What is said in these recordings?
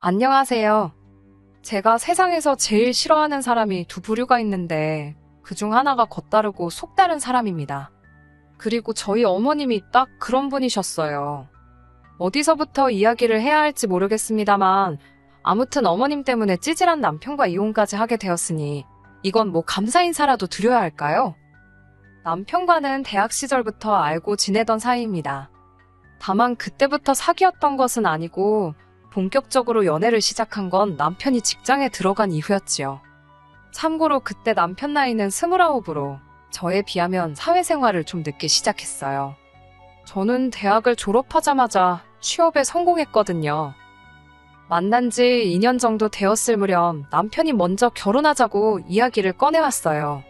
안녕하세요. 제가 세상에서 제일 싫어하는 사람이 두 부류가 있는데 그중 하나가 겉다르고 속다른 사람입니다. 그리고 저희 어머님이 딱 그런 분이셨어요. 어디서부터 이야기를 해야 할지 모르겠습니다만 아무튼 어머님 때문에 찌질한 남편과 이혼까지 하게 되었으니 이건 뭐 감사 인사라도 드려야 할까요? 남편과는 대학 시절부터 알고 지내던 사이입니다. 다만 그때부터 사귀었던 것은 아니고 본격적으로 연애를 시작한 건 남편이 직장에 들어간 이후였지요. 참고로 그때 남편 나이는 29으로 저에 비하면 사회생활을 좀 늦게 시작했어요. 저는 대학을 졸업하자마자 취업에 성공했거든요. 만난 지 2년 정도 되었을 무렵 남편이 먼저 결혼하자고 이야기를 꺼내왔어요.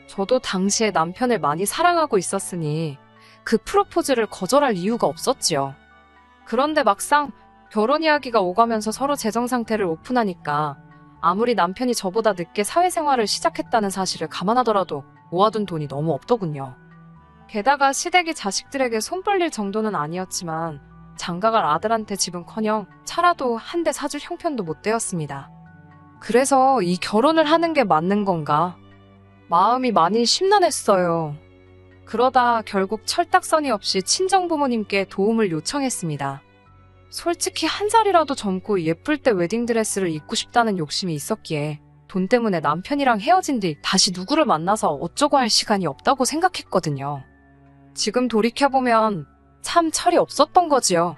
저도 당시에 남편을 많이 사랑하고 있었으니 그 프로포즈를 거절할 이유가 없었지요. 그런데 막상 결혼 이야기가 오가면서 서로 재정 상태를 오픈하니까 아무리 남편이 저보다 늦게 사회생활을 시작했다는 사실을 감안하더라도 모아둔 돈이 너무 없더군요. 게다가 시댁이 자식들에게 손 벌릴 정도는 아니었지만 장가갈 아들한테 집은커녕 차라도 한 대 사줄 형편도 못 되었습니다. 그래서 이 결혼을 하는 게 맞는 건가? 마음이 많이 심란했어요. 그러다 결국 철딱서니 없이 친정부모님께 도움을 요청했습니다. 솔직히 한 살이라도 젊고 예쁠 때 웨딩드레스를 입고 싶다는 욕심이 있었기에 돈 때문에 남편이랑 헤어진 뒤 다시 누구를 만나서 어쩌고 할 시간이 없다고 생각했거든요. 지금 돌이켜보면 참 철이 없었던 거지요.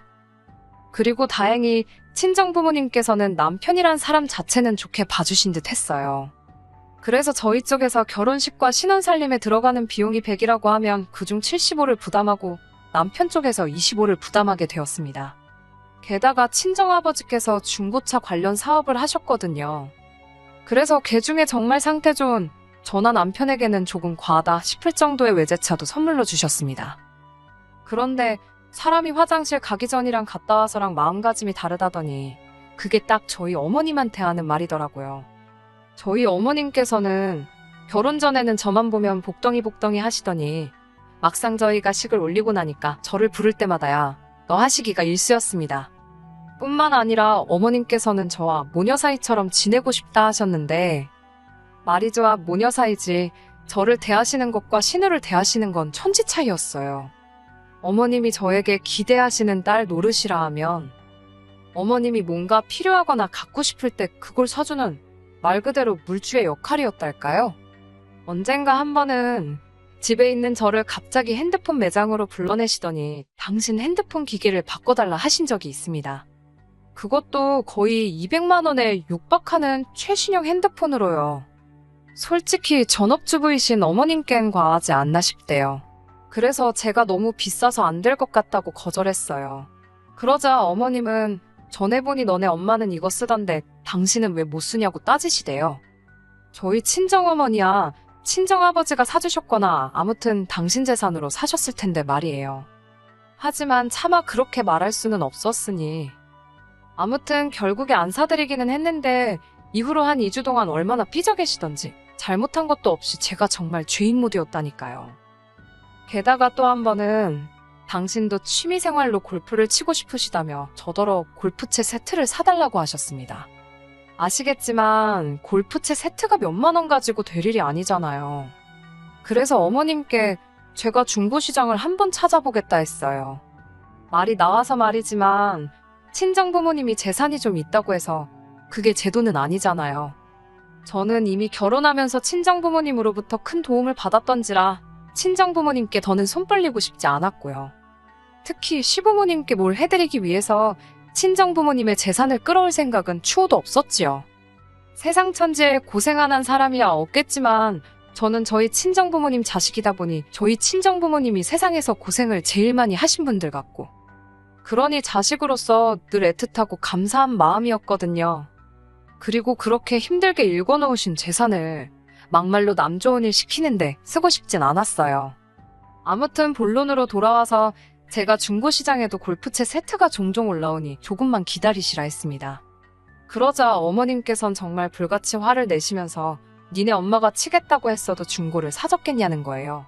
그리고 다행히 친정부모님께서는 남편이란 사람 자체는 좋게 봐주신 듯 했어요. 그래서 저희 쪽에서 결혼식과 신혼살림에 들어가는 비용이 100이라고 하면 그중 75를 부담하고 남편 쪽에서 25를 부담하게 되었습니다. 게다가 친정아버지께서 중고차 관련 사업을 하셨거든요. 그래서 개중에 정말 상태 좋은 저나 남편에게는 조금 과하다 싶을 정도의 외제차도 선물로 주셨습니다. 그런데 사람이 화장실 가기 전이랑 갔다 와서랑 마음가짐이 다르다더니 그게 딱 저희 어머님한테 하는 말이더라고요. 저희 어머님께서는 결혼 전에는 저만 보면 복덩이 하시더니 막상 저희가 식을 올리고 나니까 저를 부를 때마다야 너 하시기가 일쑤였습니다. 뿐만 아니라 어머님께서는 저와 모녀 사이처럼 지내고 싶다 하셨는데 말이 좋아 모녀 사이지 저를 대하시는 것과 신우를 대하시는 건 천지 차이였어요. 어머님이 저에게 기대하시는 딸 노릇이라 하면 어머님이 뭔가 필요하거나 갖고 싶을 때 그걸 사주는 말 그대로 물주의 역할이었달까요? 언젠가 한 번은 집에 있는 저를 갑자기 핸드폰 매장으로 불러내시더니 당신 핸드폰 기기를 바꿔달라 하신 적이 있습니다. 그것도 거의 200만 원에 육박하는 최신형 핸드폰으로요. 솔직히 전업주부이신 어머님께는 과하지 않나 싶대요. 그래서 제가 너무 비싸서 안 될 것 같다고 거절했어요. 그러자 어머님은 전에 보니 너네 엄마는 이거 쓰던데 당신은 왜 못 쓰냐고 따지시대요. 저희 친정어머니야 친정아버지가 사주셨거나 아무튼 당신 재산으로 사셨을 텐데 말이에요. 하지만 차마 그렇게 말할 수는 없었으니 아무튼 결국에 안 사드리기는 했는데 이후로 한 2주 동안 얼마나 삐져 계시던지 잘못한 것도 없이 제가 정말 죄인 모드였다니까요. 게다가 또 한 번은 당신도 취미생활로 골프를 치고 싶으시다며 저더러 골프채 세트를 사달라고 하셨습니다. 아시겠지만 골프채 세트가 몇만 원 가지고 될 일이 아니잖아요. 그래서 어머님께 제가 중고시장을 한번 찾아보겠다 했어요. 말이 나와서 말이지만 친정부모님이 재산이 좀 있다고 해서 그게 제 돈은 아니잖아요. 저는 이미 결혼하면서 친정부모님으로부터 큰 도움을 받았던지라 친정부모님께 더는 손 벌리고 싶지 않았고요. 특히 시부모님께 뭘 해드리기 위해서 친정부모님의 재산을 끌어올 생각은 추호도 없었지요. 세상 천지에 고생 안 한 사람이야 없겠지만 저는 저희 친정부모님 자식이다 보니 저희 친정부모님이 세상에서 고생을 제일 많이 하신 분들 같고 그러니 자식으로서 늘 애틋하고 감사한 마음이었거든요. 그리고 그렇게 힘들게 일궈놓으신 재산을 막말로 남 좋은 일 시키는데 쓰고 싶진 않았어요. 아무튼 본론으로 돌아와서 제가 중고시장에도 골프채 세트가 종종 올라오니 조금만 기다리시라 했습니다. 그러자 어머님께선 정말 불같이 화를 내시면서 니네 엄마가 치겠다고 했어도 중고를 사줬겠냐는 거예요.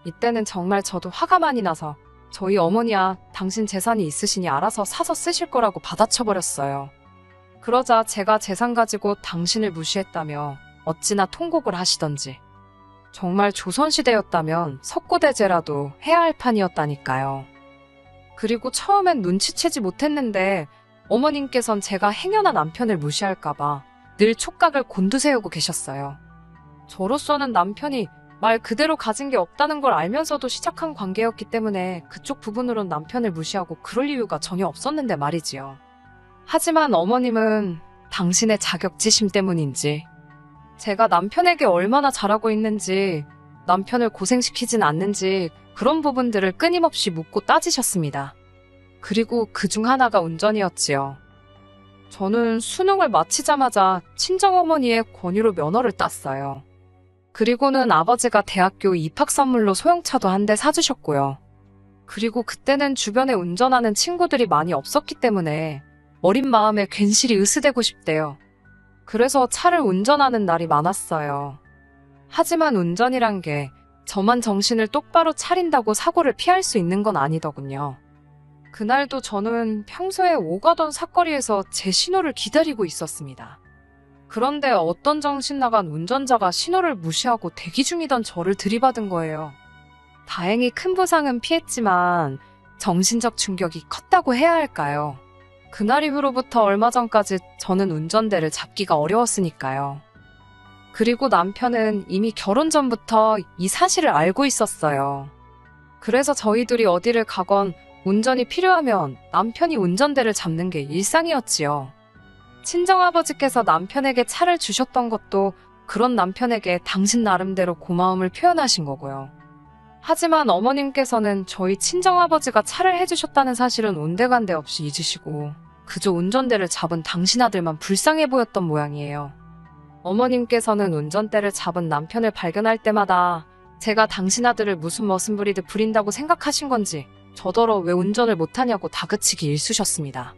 이때는 정말 저도 화가 많이 나서 저희 어머니야 당신 재산이 있으시니 알아서 사서 쓰실 거라고 받아쳐버렸어요. 그러자 제가 재산 가지고 당신을 무시했다며 어찌나 통곡을 하시던지. 정말 조선시대였다면 석고대제라도 해야 할 판이었다니까요. 그리고 처음엔 눈치채지 못했는데 어머님께선 제가 행여나 남편을 무시할까봐 늘 촉각을 곤두세우고 계셨어요. 저로서는 남편이 말 그대로 가진 게 없다는 걸 알면서도 시작한 관계였기 때문에 그쪽 부분으론 남편을 무시하고 그럴 이유가 전혀 없었는데 말이지요. 하지만 어머님은 당신의 자격지심 때문인지, 제가 남편에게 얼마나 잘하고 있는지, 남편을 고생시키진 않는지 그런 부분들을 끊임없이 묻고 따지셨습니다. 그리고 그중 하나가 운전이었지요. 저는 수능을 마치자마자 친정어머니의 권유로 면허를 땄어요. 그리고는 아버지가 대학교 입학 선물로 소형차도 한 대 사주셨고요. 그리고 그때는 주변에 운전하는 친구들이 많이 없었기 때문에 어린 마음에 괜시리 으스대고 싶대요. 그래서 차를 운전하는 날이 많았어요. 하지만 운전이란 게 저만 정신을 똑바로 차린다고 사고를 피할 수 있는 건 아니더군요. 그날도 저는 평소에 오가던 사거리에서 제 신호를 기다리고 있었습니다. 그런데 어떤 정신 나간 운전자가 신호를 무시하고 대기 중이던 저를 들이받은 거예요. 다행히 큰 부상은 피했지만 정신적 충격이 컸다고 해야 할까요? 그날 이후로부터 얼마 전까지 저는 운전대를 잡기가 어려웠으니까요. 그리고 남편은 이미 결혼 전부터 이 사실을 알고 있었어요. 그래서 저희 둘이 어디를 가건 운전이 필요하면 남편이 운전대를 잡는 게 일상이었지요. 친정아버지께서 남편에게 차를 주셨던 것도 그런 남편에게 당신 나름대로 고마움을 표현하신 거고요. 하지만 어머님께서는 저희 친정아버지가 차를 해주셨다는 사실은 온데간데 없이 잊으시고 그저 운전대를 잡은 당신 아들만 불쌍해 보였던 모양이에요. 어머님께서는 운전대를 잡은 남편을 발견할 때마다 제가 당신 아들을 무슨 머슴 부리듯 부린다고 생각하신 건지 저더러 왜 운전을 못하냐고 다그치기 일쑤셨습니다.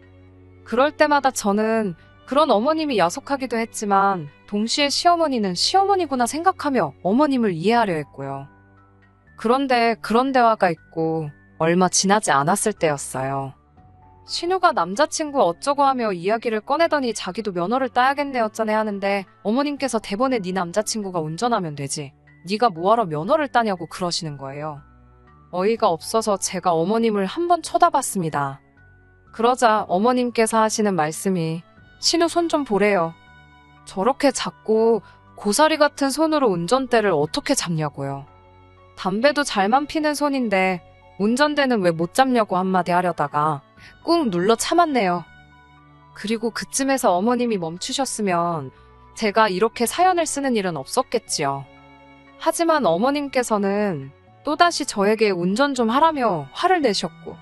그럴 때마다 저는 그런 어머님이 야속하기도 했지만 동시에 시어머니는 시어머니구나 생각하며 어머님을 이해하려 했고요. 그런데 그런 대화가 있고 얼마 지나지 않았을 때였어요. 신우가 남자친구 어쩌고 하며 이야기를 꺼내더니 자기도 면허를 따야겠네 어쩌네 하는데 어머님께서 대본에 네 남자친구가 운전하면 되지. 네가 뭐하러 면허를 따냐고 그러시는 거예요. 어이가 없어서 제가 어머님을 한번 쳐다봤습니다. 그러자 어머님께서 하시는 말씀이 신우 손 좀 보래요. 저렇게 작고 고사리 같은 손으로 운전대를 어떻게 잡냐고요. 담배도 잘만 피는 손인데 운전대는 왜 못 잡냐고 한마디 하려다가 꾹 눌러 참았네요. 그리고 그쯤에서 어머님이 멈추셨으면 제가 이렇게 사연을 쓰는 일은 없었겠지요. 하지만 어머님께서는 또다시 저에게 운전 좀 하라며 화를 내셨고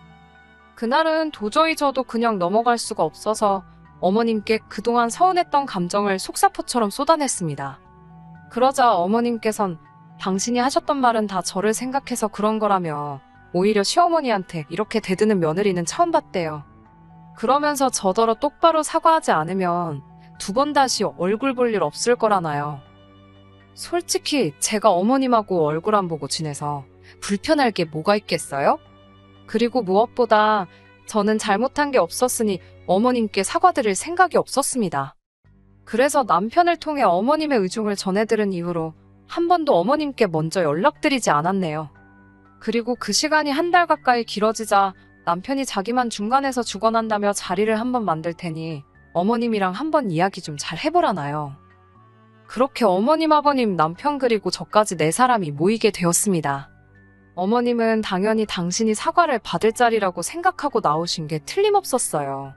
그날은 도저히 저도 그냥 넘어갈 수가 없어서 어머님께 그동안 서운했던 감정을 속사포처럼 쏟아냈습니다. 그러자 어머님께선 당신이 하셨던 말은 다 저를 생각해서 그런 거라며 오히려 시어머니한테 이렇게 대드는 며느리는 처음 봤대요. 그러면서 저더러 똑바로 사과하지 않으면 두 번 다시 얼굴 볼 일 없을 거라나요. 솔직히 제가 어머님하고 얼굴 안 보고 지내서 불편할 게 뭐가 있겠어요? 그리고 무엇보다 저는 잘못한 게 없었으니 어머님께 사과드릴 생각이 없었습니다. 그래서 남편을 통해 어머님의 의중을 전해들은 이후로 한 번도 어머님께 먼저 연락드리지 않았네요. 그리고 그 시간이 한 달 가까이 길어지자 남편이 자기만 중간에서 죽어난다며 자리를 한번 만들 테니 어머님이랑 한번 이야기 좀 잘 해보라나요. 그렇게 어머님, 아버님, 남편 그리고 저까지 네 사람이 모이게 되었습니다. 어머님은 당연히 당신이 사과를 받을 자리라고 생각하고 나오신 게 틀림없었어요.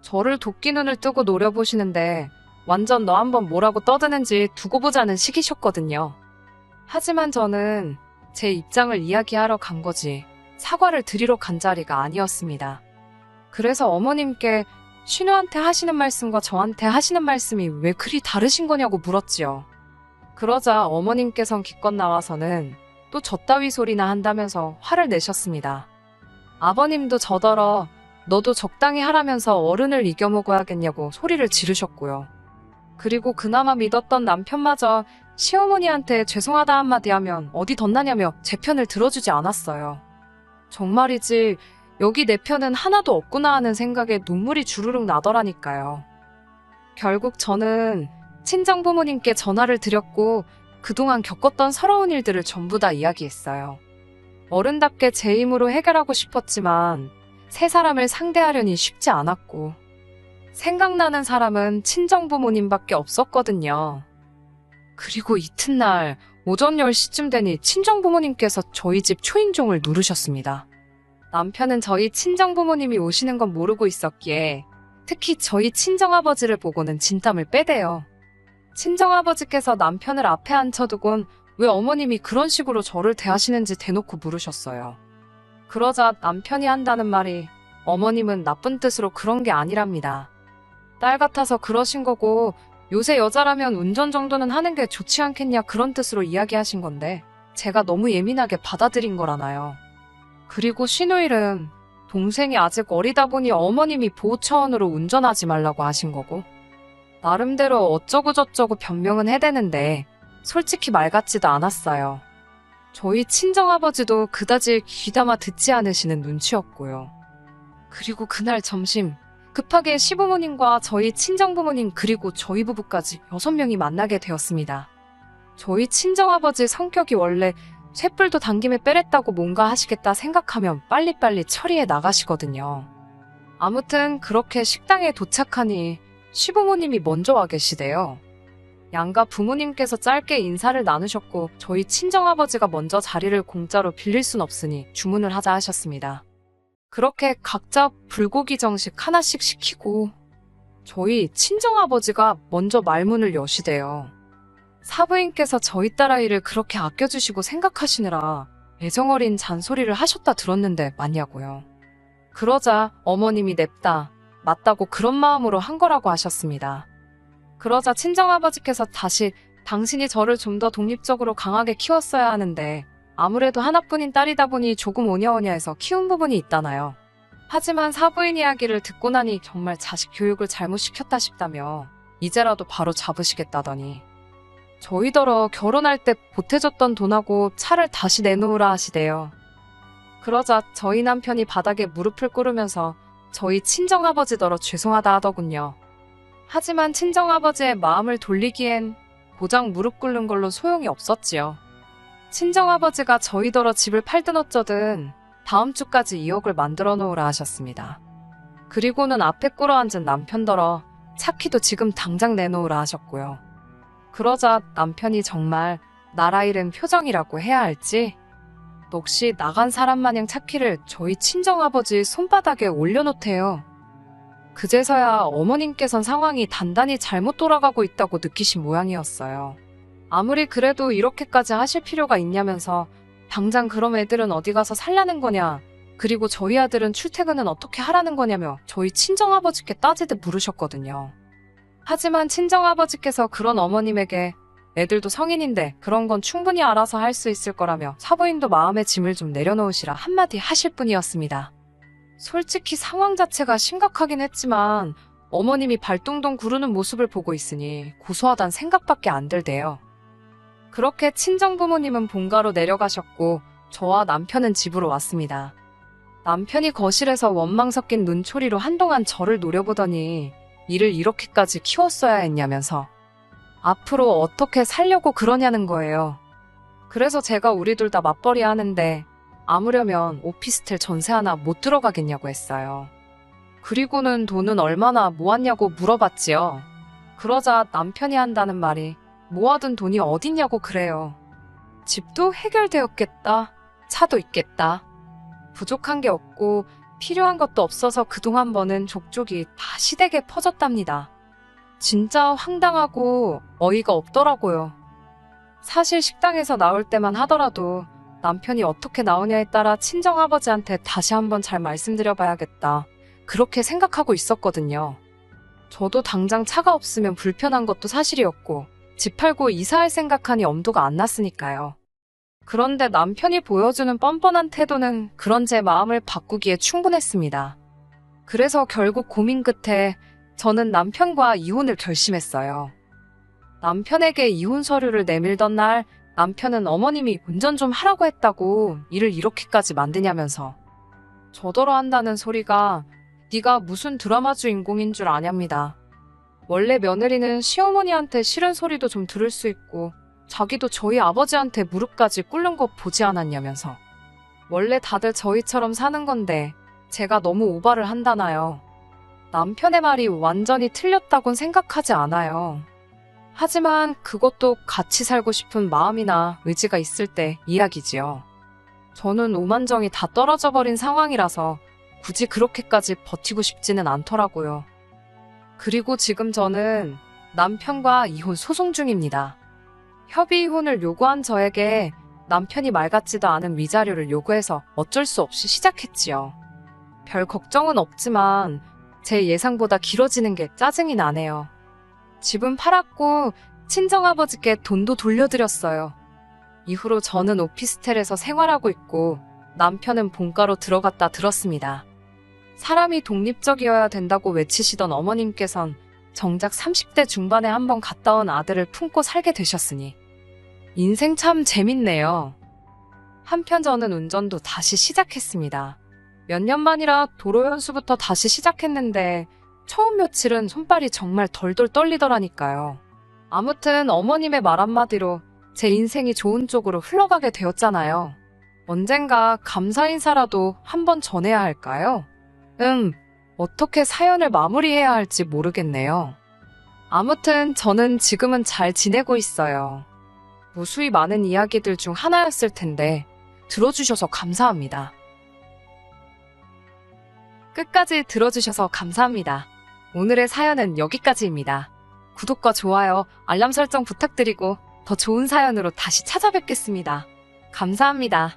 저를 도끼 눈을 뜨고 노려보시는데 완전 너 한번 뭐라고 떠드는지 두고 보자는 식이셨거든요. 하지만 저는 제 입장을 이야기하러 간 거지 사과를 드리러 간 자리가 아니었습니다. 그래서 어머님께 신우한테 하시는 말씀과 저한테 하시는 말씀이 왜 그리 다르신 거냐고 물었지요. 그러자 어머님께선 기껏 나와서는 또 저따위 소리나 한다면서 화를 내셨습니다. 아버님도 저더러 너도 적당히 하라면서 어른을 이겨먹어야겠냐고 소리를 지르셨고요. 그리고 그나마 믿었던 남편마저 시어머니한테 죄송하다 한마디 하면 어디 덧나냐며 제 편을 들어주지 않았어요. 정말이지 여기 내 편은 하나도 없구나 하는 생각에 눈물이 주르륵 나더라니까요. 결국 저는 친정부모님께 전화를 드렸고 그동안 겪었던 서러운 일들을 전부 다 이야기했어요. 어른답게 제 힘으로 해결하고 싶었지만 세 사람을 상대하려니 쉽지 않았고 생각나는 사람은 친정부모님밖에 없었거든요. 그리고 이튿날 오전 10시쯤 되니 친정부모님께서 저희 집 초인종을 누르셨습니다. 남편은 저희 친정부모님이 오시는 건 모르고 있었기에 특히 저희 친정아버지를 보고는 진땀을 빼대요. 친정아버지께서 남편을 앞에 앉혀두곤 왜 어머님이 그런 식으로 저를 대하시는지 대놓고 물으셨어요. 그러자 남편이 한다는 말이 어머님은 나쁜 뜻으로 그런 게 아니랍니다. 딸 같아서 그러신 거고 요새 여자라면 운전 정도는 하는 게 좋지 않겠냐 그런 뜻으로 이야기하신 건데 제가 너무 예민하게 받아들인 거라나요. 그리고 신우일은 동생이 아직 어리다 보니 어머님이 보호 차원으로 운전하지 말라고 하신 거고 나름대로 어쩌고저쩌고 변명은 해대는데 솔직히 말 같지도 않았어요. 저희 친정아버지도 그다지 귀담아 듣지 않으시는 눈치였고요. 그리고 그날 점심 급하게 시부모님과 저희 친정부모님 그리고 저희 부부까지 6명이 만나게 되었습니다. 저희 친정아버지 성격이 원래 쇳불도 당김에 빼랬다고 뭔가 하시겠다 생각하면 빨리빨리 처리해 나가시거든요. 아무튼 그렇게 식당에 도착하니 시부모님이 먼저 와 계시대요. 양가 부모님께서 짧게 인사를 나누셨고 저희 친정아버지가 먼저 자리를 공짜로 빌릴 순 없으니 주문을 하자 하셨습니다. 그렇게 각자 불고기 정식 하나씩 시키고 저희 친정아버지가 먼저 말문을 여시대요. 사부인께서 저희 딸아이를 그렇게 아껴주시고 생각하시느라 애정어린 잔소리를 하셨다 들었는데 맞냐고요. 그러자 어머님이 냅다 맞다고 그런 마음으로 한 거라고 하셨습니다. 그러자 친정아버지께서 다시 당신이 저를 좀 더 독립적으로 강하게 키웠어야 하는데 아무래도 하나뿐인 딸이다 보니 조금 오냐오냐해서 키운 부분이 있다나요. 하지만 사부인 이야기를 듣고 나니 정말 자식 교육을 잘못 시켰다 싶다며 이제라도 바로 잡으시겠다더니 저희더러 결혼할 때 보태줬던 돈하고 차를 다시 내놓으라 하시대요. 그러자 저희 남편이 바닥에 무릎을 꿇으면서 저희 친정아버지더러 죄송하다 하더군요. 하지만 친정아버지의 마음을 돌리기엔 고작 무릎 꿇는 걸로 소용이 없었지요. 친정아버지가 저희더러 집을 팔든 어쩌든 다음 주까지 2억을 만들어 놓으라 하셨습니다. 그리고는 앞에 꿇어앉은 남편더러 차키도 지금 당장 내놓으라 하셨고요. 그러자 남편이 정말 나라 잃은 표정이라고 해야 할지 넋이 나간 사람 마냥 차키를 저희 친정아버지 손바닥에 올려놓대요. 그제서야 어머님께선 상황이 단단히 잘못 돌아가고 있다고 느끼신 모양이었어요. 아무리 그래도 이렇게까지 하실 필요가 있냐면서 당장 그럼 애들은 어디 가서 살라는 거냐, 그리고 저희 아들은 출퇴근은 어떻게 하라는 거냐며 저희 친정아버지께 따지듯 물으셨거든요. 하지만 친정아버지께서 그런 어머님에게 애들도 성인인데 그런 건 충분히 알아서 할 수 있을 거라며 사부인도 마음의 짐을 좀 내려놓으시라 한마디 하실 뿐이었습니다. 솔직히 상황 자체가 심각하긴 했지만 어머님이 발동동 구르는 모습을 보고 있으니 고소하단 생각밖에 안 들대요. 그렇게 친정부모님은 본가로 내려가셨고 저와 남편은 집으로 왔습니다. 남편이 거실에서 원망 섞인 눈초리로 한동안 저를 노려보더니 이를 이렇게까지 키웠어야 했냐면서 앞으로 어떻게 살려고 그러냐는 거예요. 그래서 제가 우리 둘 다 맞벌이 하는데 아무려면 오피스텔 전세 하나 못 들어가겠냐고 했어요. 그리고는 돈은 얼마나 모았냐고 물어봤지요. 그러자 남편이 한다는 말이 모아둔 돈이 어딨냐고 그래요. 집도 해결되었겠다. 차도 있겠다. 부족한 게 없고 필요한 것도 없어서 그동안 버는 족족이 다 시댁에 퍼졌답니다. 진짜 황당하고 어이가 없더라고요. 사실 식당에서 나올 때만 하더라도 남편이 어떻게 나오냐에 따라 친정아버지한테 다시 한번 잘 말씀드려봐야겠다. 그렇게 생각하고 있었거든요. 저도 당장 차가 없으면 불편한 것도 사실이었고 집 팔고 이사할 생각하니 엄두가 안 났으니까요. 그런데 남편이 보여주는 뻔뻔한 태도는 그런 제 마음을 바꾸기에 충분했습니다. 그래서 결국 고민 끝에 저는 남편과 이혼을 결심했어요. 남편에게 이혼 서류를 내밀던 날 남편은 어머님이 운전 좀 하라고 했다고 일을 이렇게까지 만드냐면서 저더러 한다는 소리가 네가 무슨 드라마 주인공인 줄 아냐입니다. 원래 며느리는 시어머니한테 싫은 소리도 좀 들을 수 있고 자기도 저희 아버지한테 무릎까지 꿇는 거 보지 않았냐면서. 원래 다들 저희처럼 사는 건데 제가 너무 오바를 한다나요. 남편의 말이 완전히 틀렸다곤 생각하지 않아요. 하지만 그것도 같이 살고 싶은 마음이나 의지가 있을 때 이야기지요. 저는 오만정이 다 떨어져 버린 상황이라서 굳이 그렇게까지 버티고 싶지는 않더라고요. 그리고 지금 저는 남편과 이혼 소송 중입니다. 협의 이혼을 요구한 저에게 남편이 말 같지도 않은 위자료를 요구해서 어쩔 수 없이 시작했지요. 별 걱정은 없지만 제 예상보다 길어지는 게 짜증이 나네요. 집은 팔았고 친정아버지께 돈도 돌려드렸어요. 이후로 저는 오피스텔에서 생활하고 있고 남편은 본가로 들어갔다 들었습니다. 사람이 독립적이어야 된다고 외치시던 어머님께선 정작 30대 중반에 한번 갔다 온 아들을 품고 살게 되셨으니 인생 참 재밌네요. 한편 저는 운전도 다시 시작했습니다. 몇 년 만이라 도로 연수부터 다시 시작했는데 처음 며칠은 손발이 정말 덜덜 떨리더라니까요. 아무튼 어머님의 말 한마디로 제 인생이 좋은 쪽으로 흘러가게 되었잖아요. 언젠가 감사 인사라도 한번 전해야 할까요? 어떻게 사연을 마무리해야 할지 모르겠네요. 아무튼 저는 지금은 잘 지내고 있어요. 무수히 많은 이야기들 중 하나였을 텐데 들어주셔서 감사합니다. 끝까지 들어주셔서 감사합니다. 오늘의 사연은 여기까지입니다. 구독과 좋아요, 알람 설정 부탁드리고 더 좋은 사연으로 다시 찾아뵙겠습니다. 감사합니다.